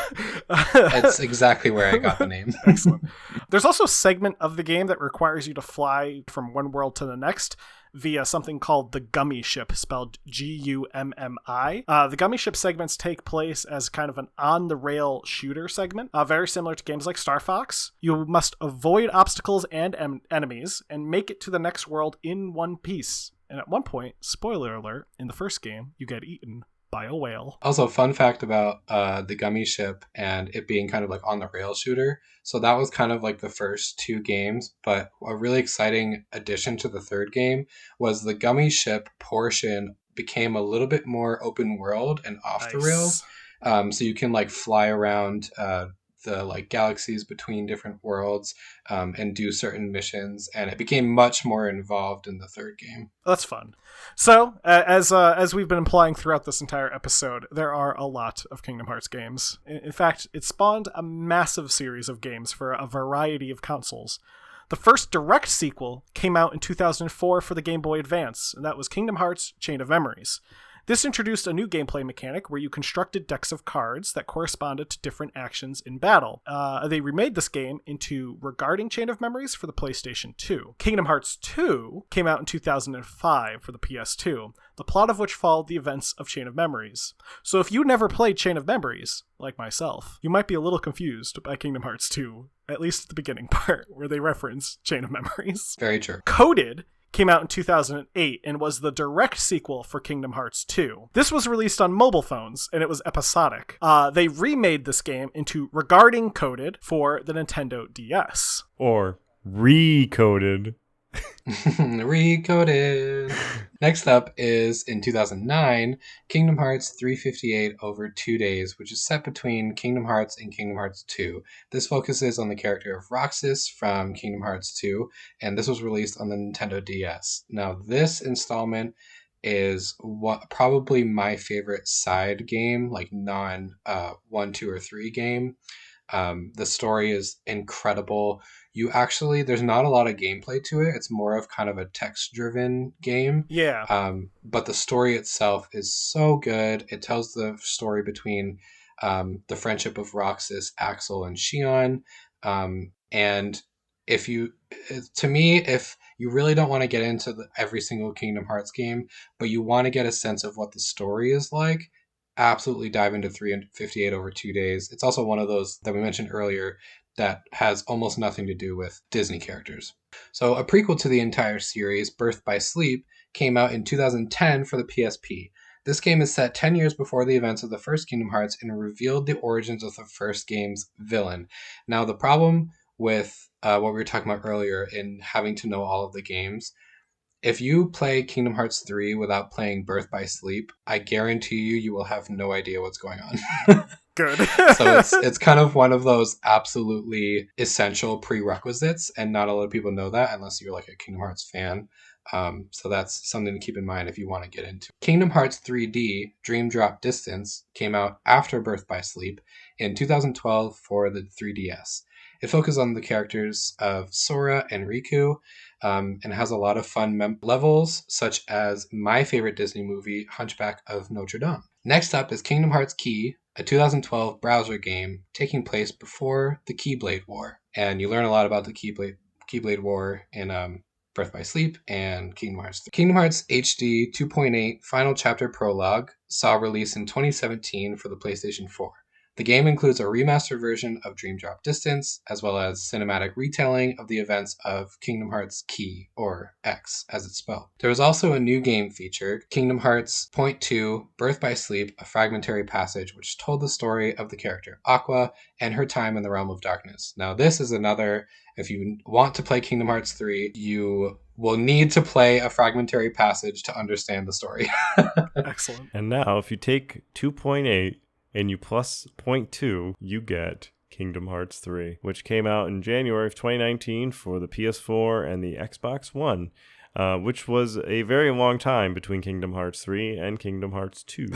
Speaker 3: That's exactly where I got the name.
Speaker 1: Excellent. There's also a segment of the game that requires you to fly from one world to the next via something called the Gummy Ship, spelled GUMMI. The Gummy Ship segments take place as kind of an on-the-rail shooter segment, very similar to games like Star Fox. You must avoid obstacles and enemies and make it to the next world in one piece. And at one point, spoiler alert, in the first game, you get eaten by a whale.
Speaker 3: Also, fun fact about the Gummy Ship and it being kind of on the rail shooter. So that was kind of the first two games, but a really exciting addition to the third game was the Gummy Ship portion became a little bit more open world and off the rails. So you can fly around the galaxies between different worlds and do certain missions, and it became much more involved in the third game.
Speaker 1: That's fun. So as we've been implying throughout this entire episode, there are a lot of Kingdom Hearts games. In fact, it spawned a massive series of games for a variety of consoles. The first direct sequel came out in 2004 for the Game Boy Advance, and that was Kingdom Hearts Chain of Memories. This introduced a new gameplay mechanic where you constructed decks of cards that corresponded to different actions in battle. They remade this game into Regarding Chain of Memories for the PlayStation 2. Kingdom Hearts 2 came out in 2005 for the PS2, the plot of which followed the events of Chain of Memories. So if you never played Chain of Memories, like myself, you might be a little confused by Kingdom Hearts 2, at least the beginning part, where they reference Chain of Memories.
Speaker 3: Very true.
Speaker 1: Coded came out in 2008 and was the direct sequel for Kingdom Hearts 2. This was released on mobile phones, and it was episodic. They remade this game into Regarding Coded for the Nintendo DS.
Speaker 2: Or Recoded.
Speaker 3: Recoded. Next up is, in 2009, Kingdom Hearts 358 over 2 days, which is set between Kingdom Hearts and Kingdom Hearts 2. This focuses on the character of Roxas from Kingdom Hearts 2, and this was released on the Nintendo DS. Now, this installment is probably my favorite side game, non 1, 2, or 3 game. The story is incredible. There's not a lot of gameplay to it. It's more of kind of a text-driven game.
Speaker 1: Yeah.
Speaker 3: But the story itself is so good. It tells the story between the friendship of Roxas, Axel, and Xion. And if you really don't want to get into every single Kingdom Hearts game, but you want to get a sense of what the story is like, absolutely dive into 358 over 2 days. It's also one of those that we mentioned earlier that has almost nothing to do with Disney characters. So a prequel to the entire series, Birth by Sleep, came out in 2010 for the PSP. This game is set 10 years before the events of the first Kingdom Hearts and revealed the origins of the first game's villain. Now, the problem with what we were talking about earlier in having to know all of the games, if you play Kingdom Hearts 3 without playing Birth by Sleep, I guarantee you will have no idea what's going on.
Speaker 1: Good.
Speaker 3: So it's kind of one of those absolutely essential prerequisites, and not a lot of people know that unless you're a Kingdom Hearts fan. So that's something to keep in mind if you want to get into it. Kingdom Hearts 3D Dream Drop Distance came out after Birth by Sleep in 2012 for the 3DS. It focuses on the characters of Sora and Riku, and has a lot of fun levels, such as my favorite Disney movie, Hunchback of Notre Dame. Next up is Kingdom Hearts Key, a 2012 browser game taking place before the Keyblade War. And you learn a lot about the Keyblade War in Birth by Sleep and Kingdom Hearts 3. Kingdom Hearts HD 2.8 Final Chapter Prologue saw release in 2017 for the PlayStation 4. The game includes a remastered version of Dream Drop Distance, as well as cinematic retelling of the events of Kingdom Hearts Key, or X as it's spelled. There was also a new game featured, Kingdom Hearts Point 2, Birth by Sleep, a fragmentary passage which told the story of the character Aqua and her time in the Realm of Darkness. Now this is another, if you want to play Kingdom Hearts 3, you will need to play a fragmentary passage to understand the story.
Speaker 1: Excellent.
Speaker 2: And now, if you take 2.8 and you plus 0.2, you get Kingdom Hearts 3, which came out in January of 2019 for the PS4 and the Xbox One, which was a very long time between Kingdom Hearts 3 and Kingdom Hearts 2.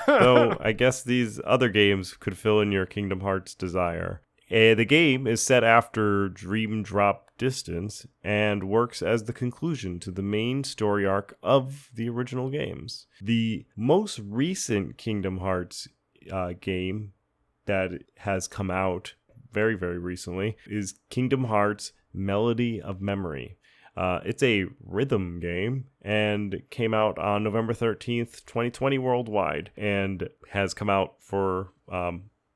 Speaker 2: Though I guess these other games could fill in your Kingdom Hearts desire. The game is set after Dream Drop Distance and works as the conclusion to the main story arc of the original games. The most recent Kingdom Hearts game that has come out very, very recently is Kingdom Hearts Melody of Memory. It's a rhythm game and came out on November 13th, 2020 worldwide, and has come out for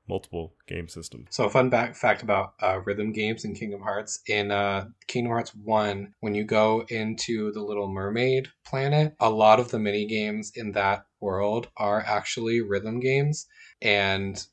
Speaker 2: multiple game systems.
Speaker 3: So a fun fact about rhythm games in Kingdom Hearts. In Kingdom Hearts 1, when you go into the Little Mermaid planet, a lot of the mini games in that world are actually rhythm games. And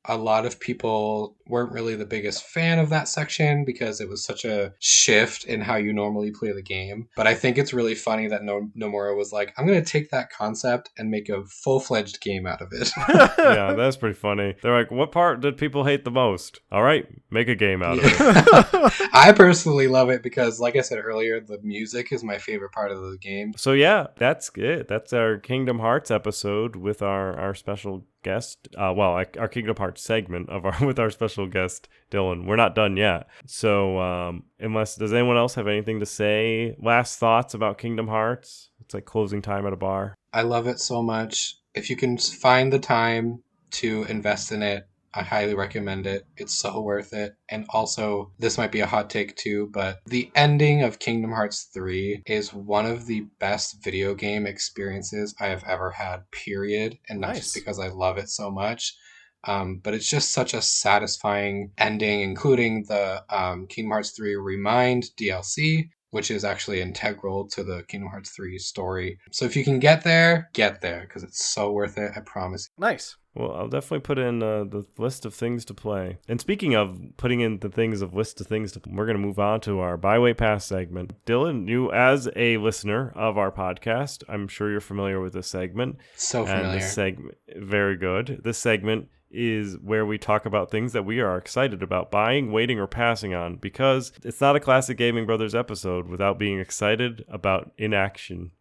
Speaker 3: a lot of people weren't really the biggest fan of that section because it was such a shift in how you normally play the game. But I think it's really funny that Nomura was like, I'm going to take that concept and make a full-fledged game out of it.
Speaker 2: Yeah, that's pretty funny. They're like, what part did people hate the most? All right, make a game out of it.
Speaker 3: I personally love it because, like I said earlier, the music is my favorite part of the game.
Speaker 2: So yeah, that's it. That's our Kingdom Hearts episode with our special guest. Our Kingdom Hearts segment with our special guest Dylan. We're not done yet. So does anyone else have anything to say? Last thoughts about Kingdom Hearts? It's like closing time at a bar.
Speaker 3: I love it so much. If you can find the time to invest in it, I highly recommend it. It's so worth it. And also, this might be a hot take too, but the ending of Kingdom Hearts 3 is one of the best video game experiences I have ever had, period. And not just because I love it so much. But it's just such a satisfying ending, including the Kingdom Hearts 3 Remind DLC, which is actually integral to the Kingdom Hearts 3 story. So if you can get there, because it's so worth it, I promise.
Speaker 1: Nice.
Speaker 2: Well, I'll definitely put in the list of things to play. And speaking of putting in the list of things to play, we're going to move on to our Byway Pass segment. Dylan, you as a listener of our podcast, I'm sure you're familiar with this segment.
Speaker 3: So familiar.
Speaker 2: And this segment, very good. This segment is where we talk about things that we are excited about buying, waiting, or passing on, because it's not a Classic Gaming Brothers episode without being excited about inaction.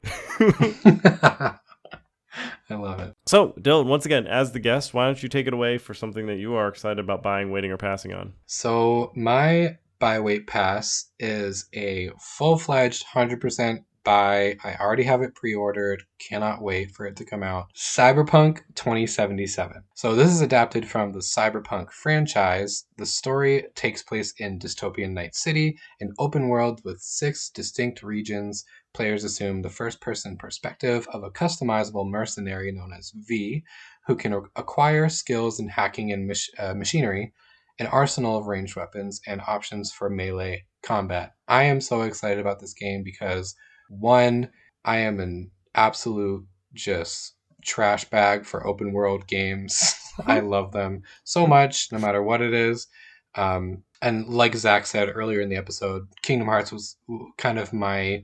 Speaker 3: I love it.
Speaker 2: So, Dylan, once again, as the guest, why don't you take it away for something that you are excited about buying, waiting, or passing on?
Speaker 3: So, my buy wait pass is a full-fledged 100% buy. I already have it pre-ordered. Cannot wait for it to come out. Cyberpunk 2077. So this is adapted from the Cyberpunk franchise. The story takes place in dystopian Night City, an open world with 6 distinct regions. Players assume the first-person perspective of a customizable mercenary known as V, who can acquire skills in hacking and machinery, an arsenal of ranged weapons, and options for melee combat. I am so excited about this game because, one, I am an absolute just trash bag for open world games. I love them so much, no matter what it is. And like Zach said earlier in the episode, Kingdom Hearts was kind of my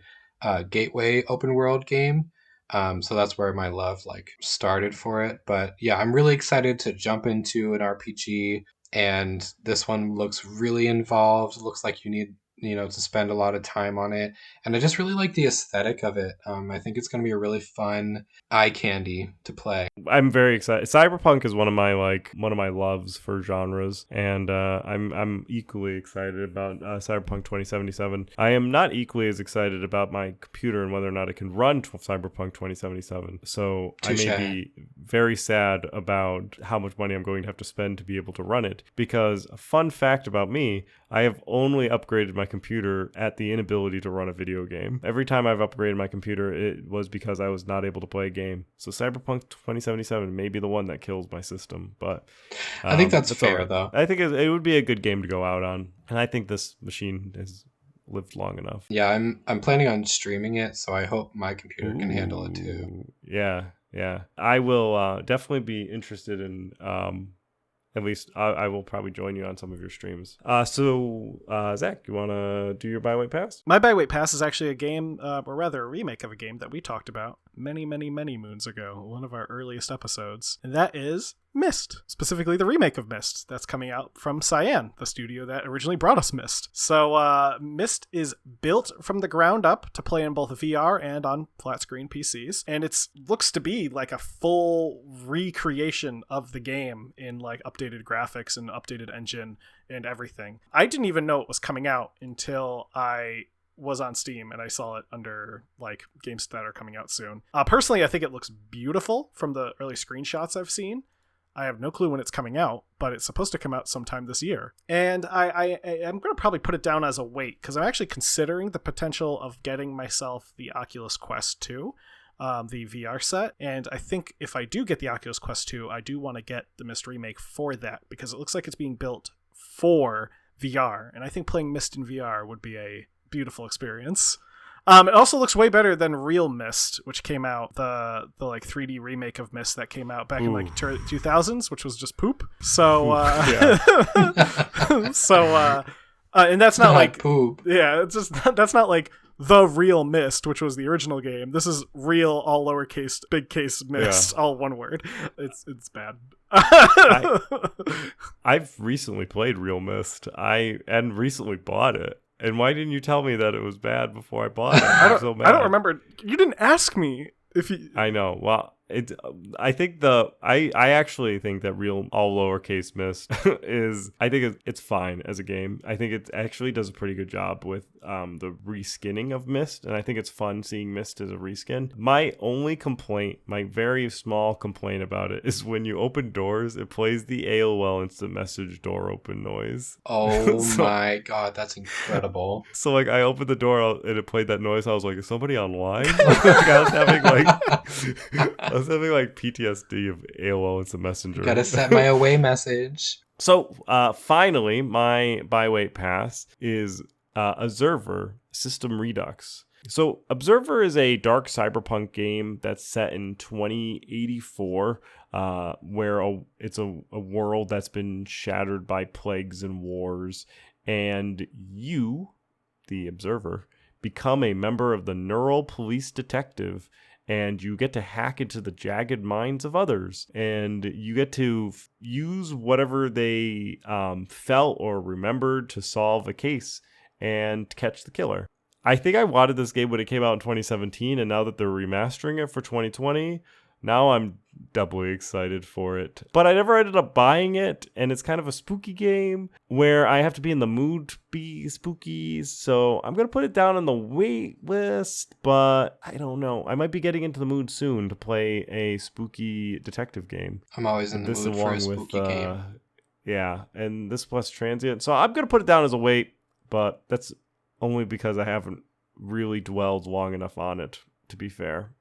Speaker 3: gateway open world game. So that's where my love started for it. But yeah, I'm really excited to jump into an RPG. And this one looks really involved. Looks like you need to spend a lot of time on it. And I just really like the aesthetic of it. I think it's going to be a really fun eye candy to play.
Speaker 2: I'm very excited. Cyberpunk is one of my loves for genres, and I'm equally excited about Cyberpunk 2077. I am not equally as excited about my computer and whether or not it can run Cyberpunk 2077. So Touché. I may be very sad about how much money I'm going to have to spend to be able to run it. Because a fun fact about me, I have only upgraded my computer at the inability to run a video game. Every time I've upgraded my computer, it was because I was not able to play a game. So Cyberpunk 2077 may be the one that kills my system, but
Speaker 3: I think that's fair,
Speaker 2: right.
Speaker 3: though.
Speaker 2: I think it would be a good game to go out on, and I think this machine has lived long enough.
Speaker 3: Yeah, I'm planning on streaming it, so I hope my computer can handle it too.
Speaker 2: Yeah. I will definitely be interested in. At least I will probably join you on some of your streams. So Zach, you want to do your Byweight Pass?
Speaker 1: My Byweight Pass is actually a game, or rather a remake of a game that we talked about many moons ago, one of our earliest episodes, and that is Myst, specifically the remake of Myst that's coming out from Cyan, the studio that originally brought us Myst. So Myst is built from the ground up to play in both VR and on flat screen PCs, and it looks to be like a full recreation of the game in like updated graphics and updated engine and everything. I didn't even know it was coming out until I was on Steam and I saw it under like games that are coming out soon. Personally, I think it looks beautiful from the early screenshots I've seen. I have no clue when it's coming out, but it's supposed to come out sometime this year. And I'm going to probably put it down as a wait because I'm actually considering the potential of getting myself the Oculus Quest 2, the VR set. And I think if I do get the Oculus Quest 2, I do want to get the Myst remake for that because it looks like it's being built for VR. And I think playing Myst in VR would be a beautiful experience. It also looks way better than Real Myst, which came out, the like 3D remake of Myst that came out back in like 2000s, which was just poop. So, and that's not like
Speaker 3: poop.
Speaker 1: Yeah, it's just that's not like the Real Myst, which was the original game. This is Real, all lowercase, big case Myst, all one word. It's bad.
Speaker 2: I've recently played Real Myst. And recently bought it. And why didn't you tell me that it was bad before I bought it? I'm so mad.
Speaker 1: I don't remember. You didn't ask me if you.
Speaker 2: I know. Well, I think I actually think that Real all lowercase Myst is. I think it's fine as a game. I think it actually does a pretty good job with the reskinning of Myst, and I think it's fun seeing Myst as a reskin. My only complaint, my very small complaint about it, is when you open doors, it plays the AOL instant message door open noise.
Speaker 3: Oh my god, that's incredible!
Speaker 2: So like I opened the door and it played that noise. I was like, is somebody online? Like, I was having like PTSD of AOL Instant Messenger.
Speaker 3: Gotta set my away message.
Speaker 2: So finally, my Byweight Pass is Observer System Redux. So Observer is a dark cyberpunk game that's set in 2084, where it's a world that's been shattered by plagues and wars, and you, the Observer, become a member of the Neural Police Detective, and you get to hack into the jagged minds of others, and you get to use whatever they felt or remembered to solve a case and catch the killer. I think I wanted this game when it came out in 2017, and now that they're remastering it for 2020, now I'm doubly excited for it. But I never ended up buying it, and it's kind of a spooky game where I have to be in the mood to be spooky, so I'm going to put it down on the wait list, but I don't know. I might be getting into the mood soon to play a spooky detective game.
Speaker 3: I'm always in the mood for a spooky game.
Speaker 2: Yeah, and this plus Transient. So I'm going to put it down as a wait, but that's only because I haven't really dwelled long enough on it, to be fair.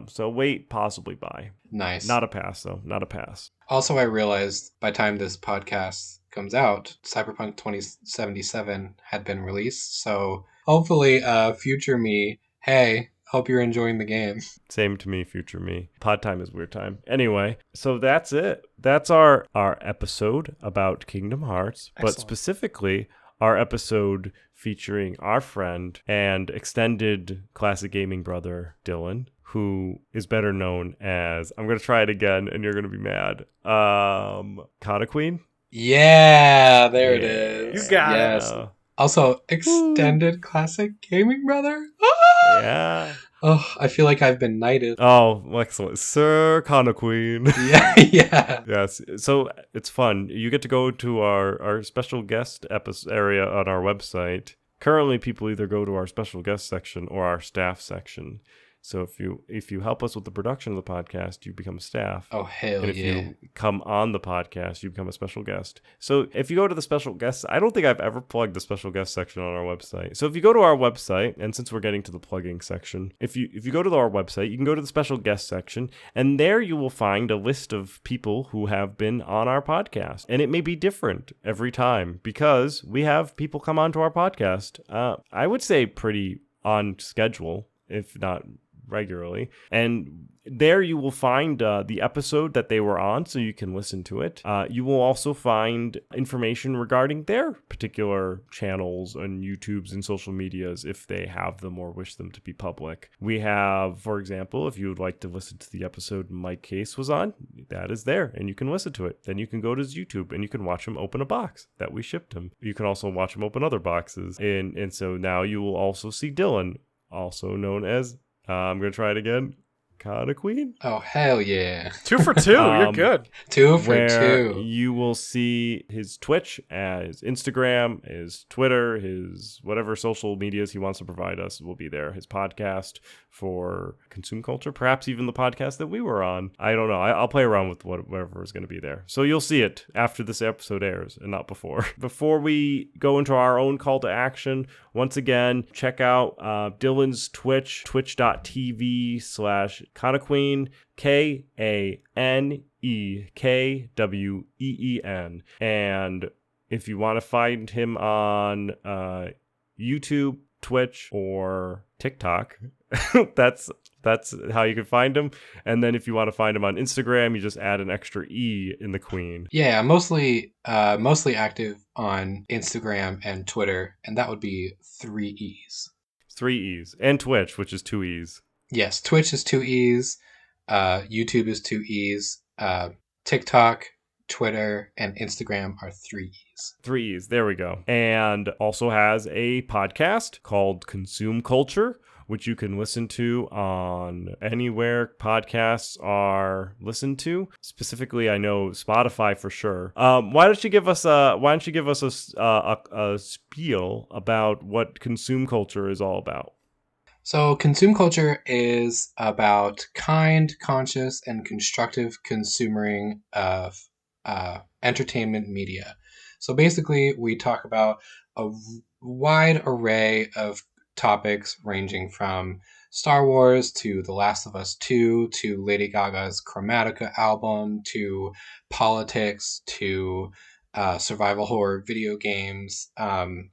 Speaker 2: So wait, possibly buy.
Speaker 3: Nice.
Speaker 2: Not a pass, though. Not a pass.
Speaker 3: Also, I realized by the time this podcast comes out, Cyberpunk 2077 had been released. So hopefully, future me, hey, hope you're enjoying the game.
Speaker 2: Same to me, future me. Pod time is weird time. Anyway, so that's it. That's our episode about Kingdom Hearts,
Speaker 1: Excellent.
Speaker 2: But specifically our episode featuring our friend and extended classic gaming brother, Dylan, who is better known as, I'm going to try it again and you're going to be mad, Kanekween?
Speaker 3: Yeah, there it is.
Speaker 1: You got
Speaker 3: it. Also, extended classic gaming brother?
Speaker 2: Yeah.
Speaker 3: Oh, I feel like I've been knighted.
Speaker 2: Oh, excellent. Sir Kanekween.
Speaker 3: Yeah.
Speaker 2: Yes. So it's fun. You get to go to our special guest area on our website. Currently, people either go to our special guest section or our staff section. So if you help us with the production of the podcast, you become staff.
Speaker 3: Oh, hell
Speaker 2: and if
Speaker 3: yeah.
Speaker 2: you come on the podcast, you become a special guest. So if you go to the special guests, I don't think I've ever plugged the special guest section on our website. So if you go to our website, and since we're getting to the plugging section, if you go to our website, you can go to the special guest section, and there you will find a list of people who have been on our podcast. And it may be different every time because we have people come onto our podcast. I would say pretty on schedule, if not regularly. And there you will find the episode that they were on, so you can listen to it. You will also find information regarding their particular channels and YouTubes and social medias if they have them or wish them to be public. We have, for example, if you would like to listen to the episode Mike Case was on, that is there, and you can listen to it. Then you can go to his YouTube and you can watch him open a box that we shipped him. You can also watch him open other boxes. And so now you will also see Dylan, also known as I'm going to try it again. Kanekween?
Speaker 3: Oh, hell yeah.
Speaker 1: 2 for 2. You're good.
Speaker 3: 2 for
Speaker 2: where
Speaker 3: 2.
Speaker 2: you will see his Twitch, his Instagram, his Twitter, his whatever social medias he wants to provide us will be there. His podcast for Consume Culture, perhaps even the podcast that we were on. I don't know. I'll play around with whatever is going to be there. So you'll see it after this episode airs and not before. Before we go into our own call to action, once again, check out Dylan's Twitch, twitch.tv/Kanekween, KANEKWEEN. And if you want to find him on YouTube, Twitch, or TikTok, that's how you can find him. And then if you want to find him on Instagram, you just add an extra E in the Queen.
Speaker 3: Yeah, mostly active on Instagram and Twitter, and that would be 3 E's.
Speaker 2: 3 E's. And Twitch, which is 2 E's.
Speaker 3: Yes, Twitch is 2 E's, YouTube is 2 E's, TikTok, Twitter, and Instagram are 3 E's.
Speaker 2: 3 E's, there we go. And also has a podcast called Consume Culture, which you can listen to on anywhere podcasts are listened to. Specifically, I know Spotify for sure. Why don't you give us a spiel about what Consume Culture is all about?
Speaker 3: So, Consume Culture is about kind, conscious, and constructive consuming of entertainment media. So basically, we talk about a wide array of topics ranging from Star Wars to The Last of Us 2 to Lady Gaga's Chromatica album to politics to survival horror video games,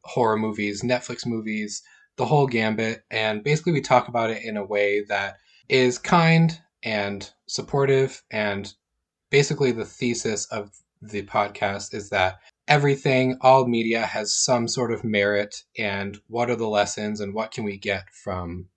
Speaker 3: horror movies, Netflix movies, the whole gambit. And basically we talk about it in a way that is kind and supportive. And basically the thesis of the podcast is that all media has some sort of merit, and what are the lessons and what can we get from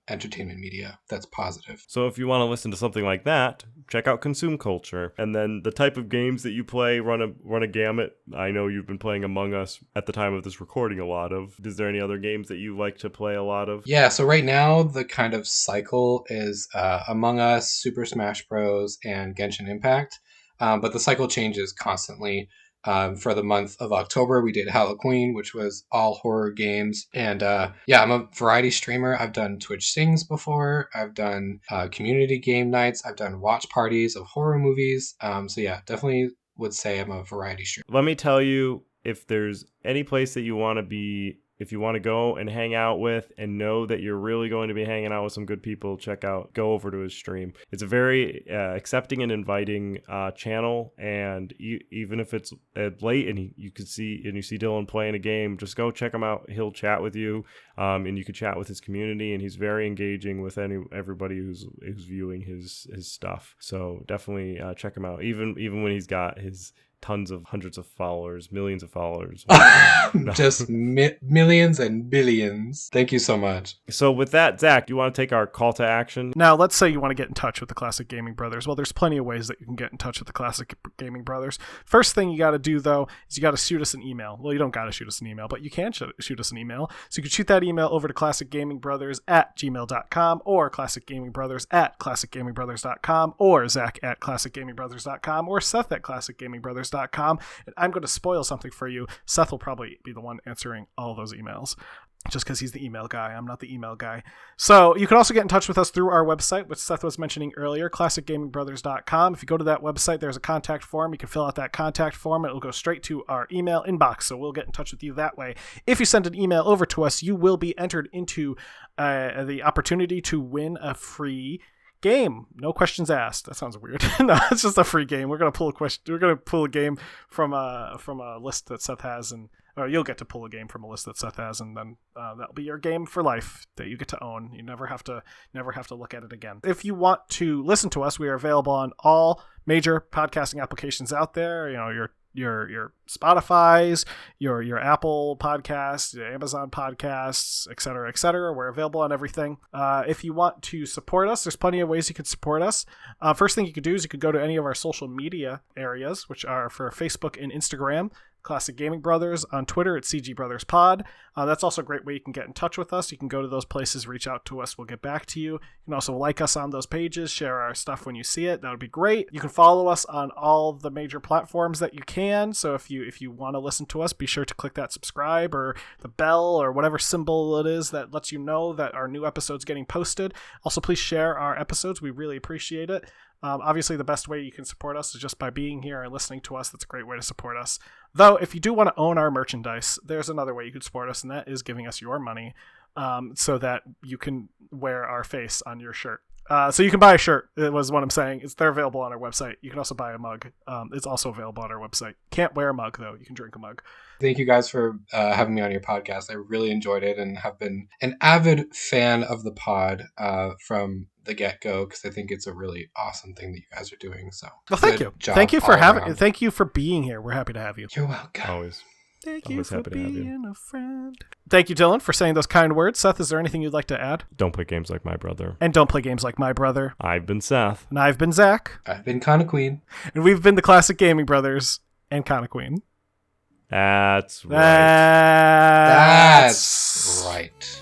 Speaker 3: entertainment media that's positive.
Speaker 2: So if you want to listen to something like that, check out Consume Culture. And then the type of games that you play run a gamut. I know you've been playing Among Us at the time of this recording a lot of. Is there any other games that you like to play a lot of?
Speaker 3: Yeah, so right now the kind of cycle is Among Us, Super Smash Bros, and Genshin Impact. But the cycle changes constantly. For the month of October, we did Kanekween, which was all horror games. And I'm a variety streamer. I've done Twitch Sings before. I've done community game nights. I've done watch parties of horror movies. Definitely would say I'm a variety streamer.
Speaker 2: Let me tell you, if there's any place that you want to be, if you want to go and hang out with and know that you're really going to be hanging out with some good people, go over to his stream. It's a very accepting and inviting channel, and even if it's late and you see Dylan playing a game, just go check him out. He'll chat with you, and you can chat with his community, and he's very engaging with everybody who's viewing his stuff. So definitely check him out. Even when he's got his hundreds of followers, millions of followers.
Speaker 3: Just millions and billions. Thank you so much.
Speaker 2: So with that, Zach, do you want to take our call to action?
Speaker 1: Now, let's say you want to get in touch with the Classic Gaming Brothers. Well, there's plenty of ways that you can get in touch with the Classic Gaming Brothers. First thing you got to do, though, is you got to shoot us an email. Well, you don't got to shoot us an email, but you can shoot us an email. So you can shoot that email over to classicgamingbrothers@gmail.com or classicgamingbrothers@classicgamingbrothers.com or Zach@classicgamingbrothers.com or Seth@classicgamingbrothers.com. And I'm going to spoil something for you. Seth will probably be the one answering all those emails. just because he's the email guy. I'm not the email guy. So you can also get in touch with us through our website, which Seth was mentioning earlier, classicgamingbrothers.com. If you go to that website, there's a contact form. You can fill out that contact form, and it'll go straight to our email inbox. So we'll get in touch with you that way. If you send an email over to us, you will be entered into the opportunity to win a free game. No questions asked. That sounds weird. No, it's just a free game. We're gonna pull a question. We're gonna pull a game from a list that Seth has, or you'll get to pull a game from a list that Seth has, and then that'll be your game for life that you get to own. You never have to look at it again. If you want to listen to us, we are available on all major podcasting applications out there. You know, your Spotify's, your Apple podcasts, your Amazon podcasts, et cetera, et cetera. We're available on everything. If you want to support us, there's plenty of ways you could support us. First thing you could do is you could go to any of our social media areas, which are for Facebook and Instagram. Classic Gaming Brothers. On Twitter, it's CG Brothers Pod. That's also a great way you can get in touch with us. You can go to those places, reach out to us. We'll get back to you. You can also like us on those pages, share our stuff when you see it. That would be great. You can follow us on all the major platforms that you can. So if you want to listen to us, be sure to click that subscribe or the bell or whatever symbol it is that lets you know that our new episode's getting posted. Also, please share our episodes. We really appreciate it. Obviously, the best way you can support us is just by being here and listening to us. That's a great way to support us. Though, if you do want to own our merchandise, there's another way you could support us, and that is giving us your money so that you can wear our face on your shirt. So you can buy a shirt, it was what I'm saying. They're available on our website. You can also buy a mug. It's also available on our website. Can't wear a mug, though. You can drink a mug.
Speaker 3: Thank you guys for having me on your podcast. I really enjoyed it and have been an avid fan of the pod from the get-go, because I think it's a really awesome thing that you guys are doing. So,
Speaker 1: well, thank you. Thank you for having. Thank you for being here. We're happy to have you.
Speaker 3: You're welcome.
Speaker 2: Always.
Speaker 1: Thank
Speaker 2: Always
Speaker 1: you for
Speaker 2: happy to have you.
Speaker 1: being a friend. Thank you, Dylan, for saying those kind words. Seth, is there anything you'd like to add?
Speaker 2: Don't play games like my brother.
Speaker 1: And don't play games like my brother.
Speaker 2: I've been Seth.
Speaker 1: And I've been Zach.
Speaker 3: I've been Kanekween.
Speaker 1: And we've been the Classic Gaming Brothers and Kanekween.
Speaker 2: That's right.
Speaker 3: That's right.